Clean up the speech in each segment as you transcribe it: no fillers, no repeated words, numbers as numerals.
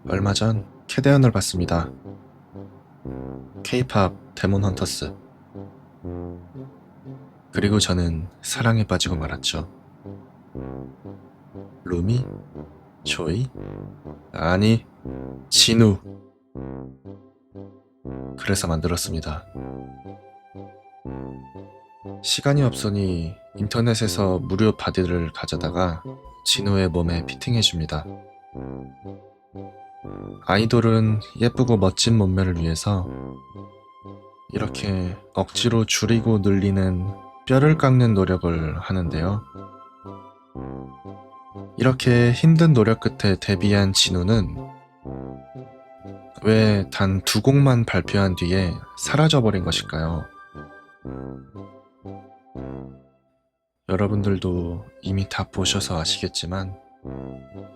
얼마 전 캐대언을 봤습니다. K-팝 데몬 헌터스. 그리고 저는 사랑에 빠지고 말았죠. 루미? 조이? 아니, 진우. 그래서 만들었습니다. 시간이 없으니 인터넷에서 무료 바디를 가져다가 진우의 몸에 피팅해줍니다. 아이돌은 예쁘고 멋진 몸매를 위해서 이렇게 억지로 줄이고 늘리는 뼈를 깎는 노력을 하는데요. 이렇게 힘든 노력 끝에 데뷔한 진우는 왜 단 2곡만 발표한 뒤에 사라져버린 것일까요? 여러분들도 이미 다 보셔서 아시겠지만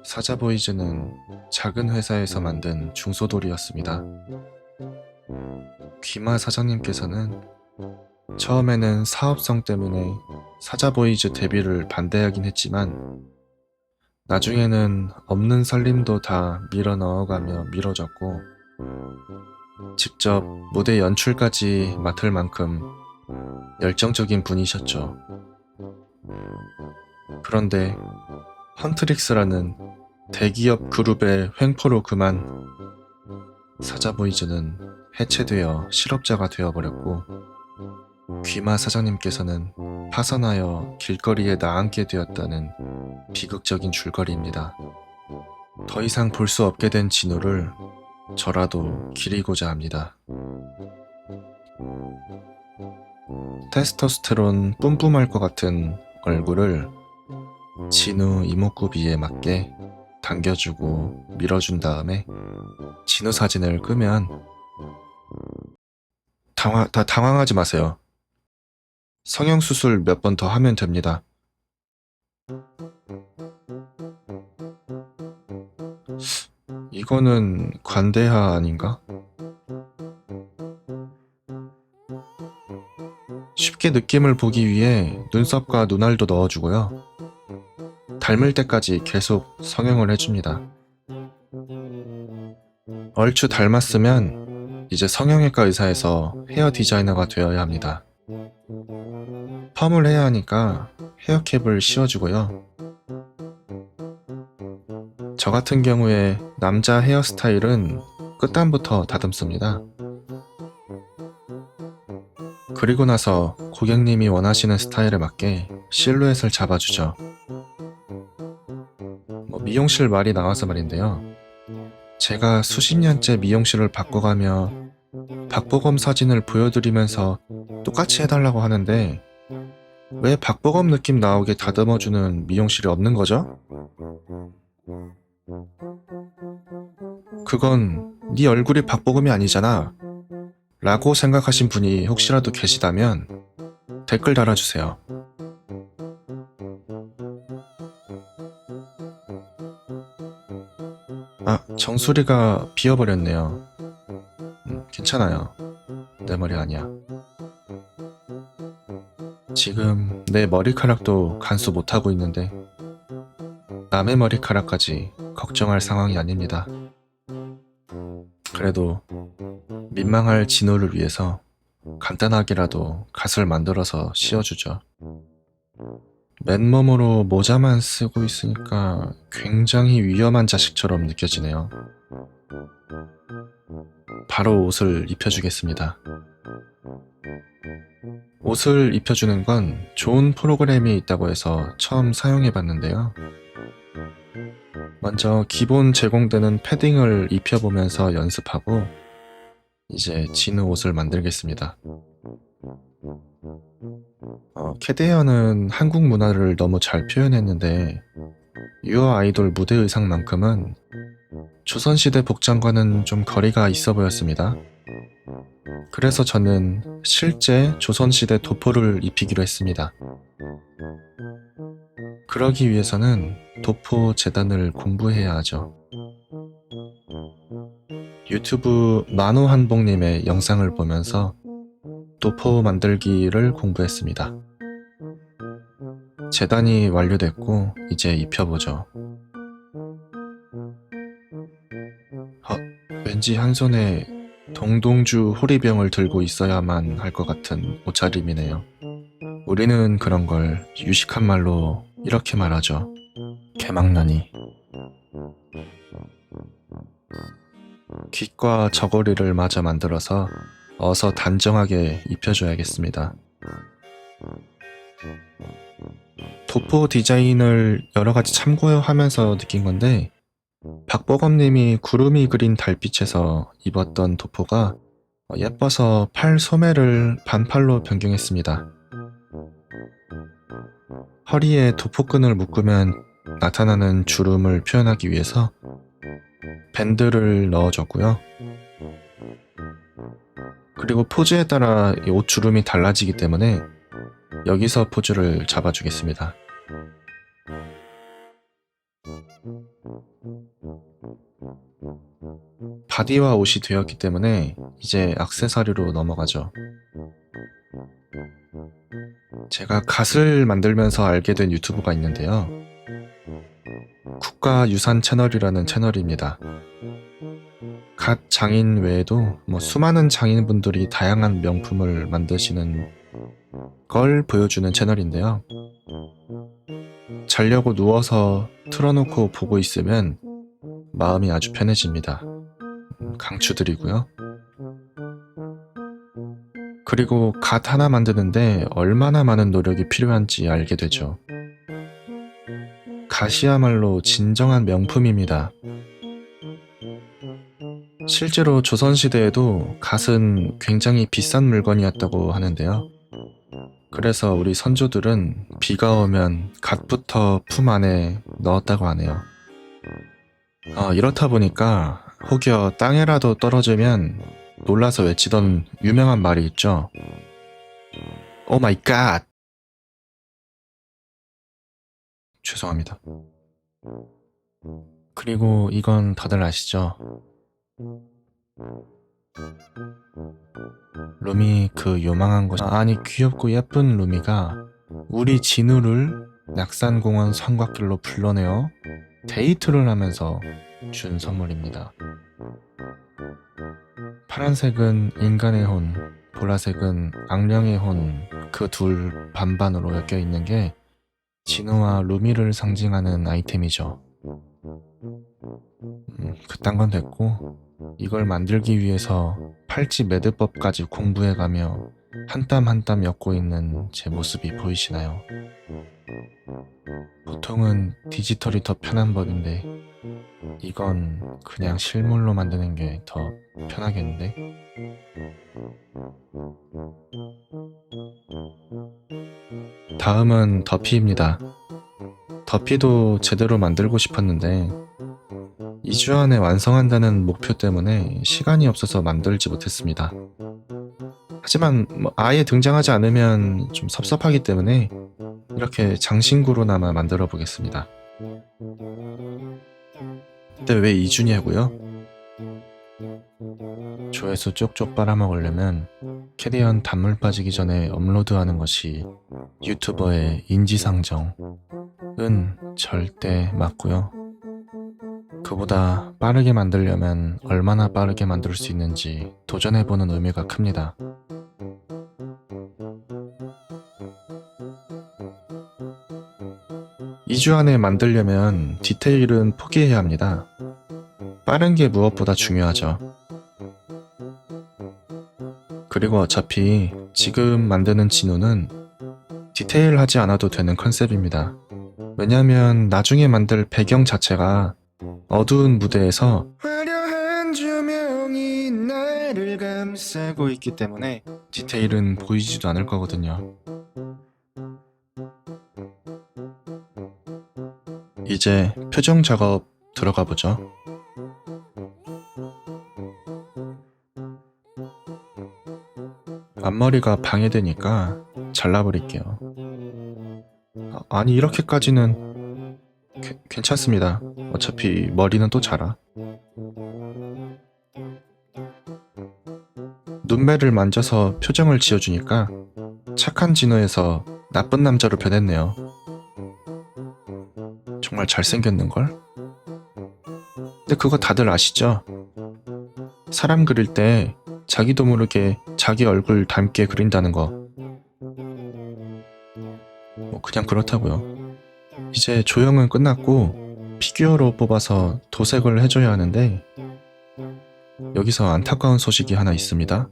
사자보이즈는 작은 회사에서 만든 중소돌이였습니다. 귀마 사장님께서는 처음에는 사업성 때문에 사자보이즈 데뷔를 반대하긴 했지만 나중에는 없는 살림도 다 밀어 넣어가며 미뤄졌고 직접 무대 연출까지 맡을 만큼 열정적인 분이셨죠. 그런데 헌트릭스라는 대기업 그룹의 횡포로 그만 사자보이즈는 해체되어 실업자가 되어버렸고 귀마 사장님께서는 파산하여 길거리에 나앉게 되었다는 비극적인 줄거리입니다. 더 이상 볼 수 없게 된 진우를 저라도 기리고자 합니다. 테스토스테론 뿜뿜할 것 같은 얼굴을 진우 이목구비에 맞게 당겨주고 밀어준 다음에 진우 사진을 끄면 당황하지 마세요. 성형수술 몇 번 더 하면 됩니다. 이거는 관대하 아닌가? 쉽게 느낌을 보기 위해 눈썹과 눈알도 넣어주고요. 닮을 때까지 계속 성형을 해줍니다. 얼추 닮았으면 이제 성형외과 의사에서 헤어 디자이너가 되어야 합니다. 펌을 해야 하니까 헤어캡을 씌워주고요. 저 같은 경우에 남자 헤어스타일은 끝단부터 다듬습니다. 그리고 나서 고객님이 원하시는 스타일에 맞게 실루엣을 잡아주죠. 미용실 말이 나와서 말인데요. 제가 수십 년째 미용실을 바꿔가며 박보검 사진을 보여드리면서 똑같이 해달라고 하는데 왜 박보검 느낌 나오게 다듬어주는 미용실이 없는 거죠? 그건 네 얼굴이 박보검이 아니잖아 라고 생각하신 분이 혹시라도 계시다면 댓글 달아주세요. 정수리가 비어버렸네요. 괜찮아요. 내 머리 아니야. 지금 내 머리카락도 간수 못하고 있는데 남의 머리카락까지 걱정할 상황이 아닙니다. 그래도 민망할 진호를 위해서 간단하게라도 갓을 만들어서 씌워주죠. 맨몸으로 모자만 쓰고 있으니까 굉장히 위험한 자식처럼 느껴지네요. 바로 옷을 입혀주겠습니다. 옷을 입혀주는 건 좋은 프로그램이 있다고 해서 처음 사용해봤는데요. 먼저 기본 제공되는 패딩을 입혀보면서 연습하고 이제 진우 옷을 만들겠습니다. 캐대언은 한국 문화를 너무 잘 표현했는데 유어 아이돌 무대 의상만큼은 조선시대 복장과는 좀 거리가 있어 보였습니다. 그래서 저는 실제 조선시대 도포를 입히기로 했습니다. 그러기 위해서는 도포 재단을 공부해야 하죠. 유튜브 만호한복님의 영상을 보면서 도포 만들기를 공부했습니다. 재단이 완료됐고 이제 입혀보죠. 왠지 한 손에 동동주 호리병을 들고 있어야만 할 것 같은 옷차림이네요. 우리는 그런 걸 유식한 말로 이렇게 말하죠. 개망나니. 깃과 저고리를 마저 만들어서 어서 단정하게 입혀줘야겠습니다. 도포 디자인을 여러 가지 참고하면서 느낀 건데, 박보검님이 구름이 그린 달빛에서 입었던 도포가 예뻐서 팔 소매를 반팔로 변경했습니다. 허리에 도포끈을 묶으면 나타나는 주름을 표현하기 위해서 밴드를 넣어줬고요. 그리고 포즈에 따라 이 옷 주름이 달라지기 때문에 여기서 포즈를 잡아주겠습니다. 바디와 옷이 되었기 때문에 이제 액세서리로 넘어가죠. 제가 갓을 만들면서 알게 된 유튜브가 있는데요. 국가유산 채널이라는 채널입니다. 갓 장인 외에도 수많은 장인분들이 다양한 명품을 만드시는 걸 보여주는 채널인데요. 자려고 누워서 틀어놓고 보고 있으면 마음이 아주 편해집니다. 강추드리고요. 그리고 갓 하나 만드는데 얼마나 많은 노력이 필요한지 알게 되죠. 갓이야말로 진정한 명품입니다. 실제로 조선시대에도 갓은 굉장히 비싼 물건이었다고 하는데요. 그래서 우리 선조들은 비가 오면 갓부터 품 안에 넣었다고 하네요. 이렇다 보니까 혹여 땅에라도 떨어지면 놀라서 외치던 유명한 말이 있죠. 오 마이 갓! 죄송합니다. 그리고 이건 다들 아시죠? 루미 그 요망한 것, 아니 귀엽고 예쁜 루미가 우리 진우를 낙산공원 성곽길로 불러내어 데이트를 하면서 준 선물입니다. 파란색은 인간의 혼, 보라색은 악령의 혼, 그 둘 반반으로 엮여 있는 게 진우와 루미를 상징하는 아이템이죠. 그딴 건 됐고, 이걸 만들기 위해서 팔찌 매듭법까지 공부해가며 한 땀 한 땀 엮고 있는 제 모습이 보이시나요? 보통은 디지털이 더 편한 법인데 이건 그냥 실물로 만드는 게 더 편하겠는데? 다음은 더피입니다. 더피도 제대로 만들고 싶었는데 2주 안에 완성한다는 목표 때문에 시간이 없어서 만들지 못했습니다. 하지만 아예 등장하지 않으면 좀 섭섭하기 때문에 이렇게 장신구로나마 만들어 보겠습니다. 근데 왜 2주냐고요? 조회수 쪽쪽 빨아먹으려면 캐리언 단물 빠지기 전에 업로드하는 것이 유튜버의 인지상정은 절대 맞고요. 그보다 빠르게 만들려면 얼마나 빠르게 만들 수 있는지 도전해보는 의미가 큽니다. 이 주 안에 만들려면 디테일은 포기해야 합니다. 빠른 게 무엇보다 중요하죠. 그리고 어차피 지금 만드는 진우는 디테일하지 않아도 되는 컨셉입니다. 왜냐면 나중에 만들 배경 자체가 어두운 무대에서 화려한 조명이 나를 감싸고 있기 때문에 디테일은 보이지도 않을 거거든요. 이제 표정 작업 들어가 보죠. 앞머리가 방해되니까 잘라버릴게요. 아니 이렇게까지는 괜찮습니다. 어차피 머리는 또 자라. 눈매를 만져서 표정을 지어주니까 착한 진우에서 나쁜 남자로 변했네요. 정말 잘생겼는걸? 근데 그거 다들 아시죠? 사람 그릴 때 자기도 모르게 자기 얼굴 닮게 그린다는 거. 뭐 그냥 그렇다고요. 이제 조형은 끝났고 피규어로 뽑아서 도색을 해줘야 하는데 여기서 안타까운 소식이 하나 있습니다.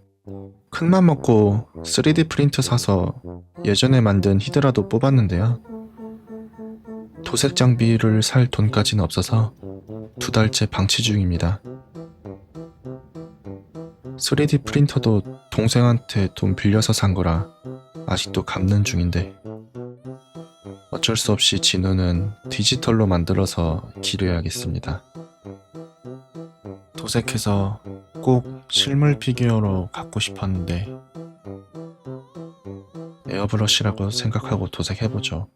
큰맘 먹고 3D 프린터 사서 예전에 만든 히드라도 뽑았는데요. 도색 장비를 살 돈까지는 없어서 2달째 방치 중입니다. 3D 프린터도 동생한테 돈 빌려서 산 거라 아직도 갚는 중인데 어쩔 수 없이 진우는 디지털로 만들어서 기르어야겠습니다. 도색해서 꼭 실물 피규어로 갖고 싶었는데 에어브러쉬라고 생각하고 도색해보죠.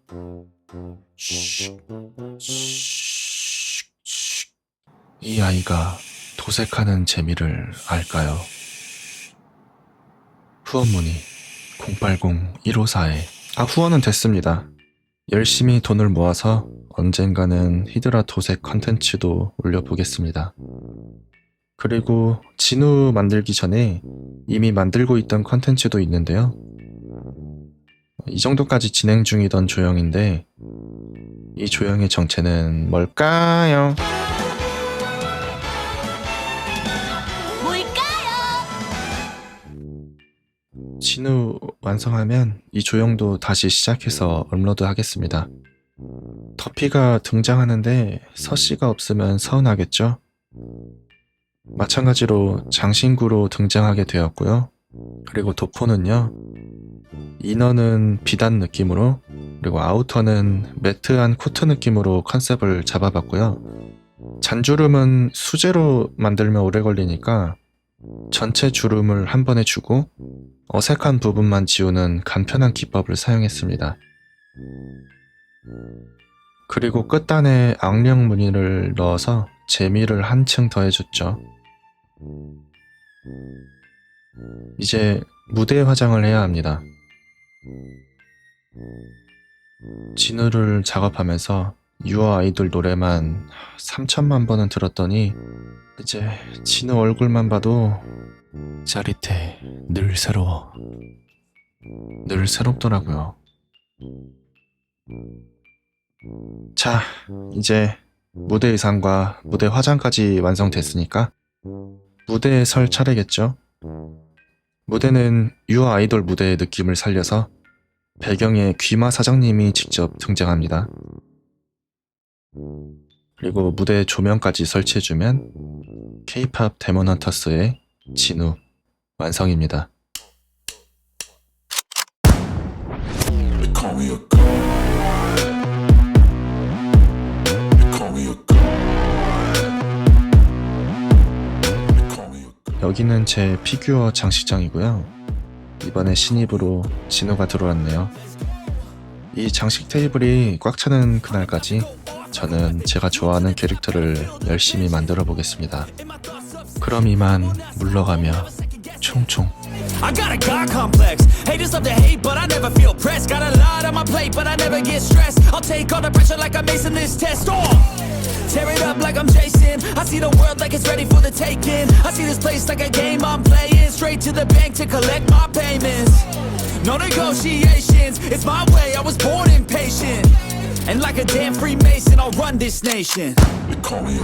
이 아이가 도색하는 재미를 알까요? 후원 문의 080-154에 후원은 됐습니다. 열심히 돈을 모아서 언젠가는 히드라 도색 컨텐츠도 올려보겠습니다. 그리고 진우 만들기 전에 이미 만들고 있던 컨텐츠도 있는데요. 이 정도까지 진행 중이던 조형인데 이 조형의 정체는 뭘까요? 진우 완성하면 이 조형도 다시 시작해서 업로드 하겠습니다. 터피가 등장하는데 서씨가 없으면 서운하겠죠? 마찬가지로 장신구로 등장하게 되었고요. 그리고 도포는요. 이너는 비단 느낌으로 그리고 아우터는 매트한 코트 느낌으로 컨셉을 잡아봤고요. 잔주름은 수제로 만들면 오래 걸리니까 전체 주름을 한 번에 주고 어색한 부분만 지우는 간편한 기법을 사용했습니다. 그리고 끝단에 악령 무늬를 넣어서 재미를 한층 더해줬죠. 이제 무대 화장을 해야 합니다. 진우를 작업하면서 유어 아이돌 노래만 3천만 번은 들었더니 이제 진우 얼굴만 봐도 짜릿해. 늘 새로워. 늘 새롭더라고요. 자, 이제 무대 의상과 무대 화장까지 완성됐으니까 무대에 설 차례겠죠? 무대는 유어 아이돌 무대의 느낌을 살려서 배경에 귀마 사장님이 직접 등장합니다. 그리고 무대 조명까지 설치해주면 K-POP 데몬헌터스의 진우 완성입니다. 여기는 제 피규어 장식장이고요. 이번에 신입으로 진우가 들어왔네요. 이 장식 테이블이 꽉 차는 그날까지 저는 제가 좋아하는 캐릭터를 열심히 만들어 보겠습니다. 그럼 이만 물러가며 총총. I got a God complex. Haters love to hate, but I never feel pressed. Got a lot on my plate, but I never get stressed. I'll take all the pressure like I'm acing this test. Tear it up like I'm Jason. I see the world like it's ready for the taking. I see this place like a game I'm playing. Straight to the bank to collect my payments. No negotiations, it's my way. I was born impatient. And like a damn Freemason, I'll run this nation. They call me a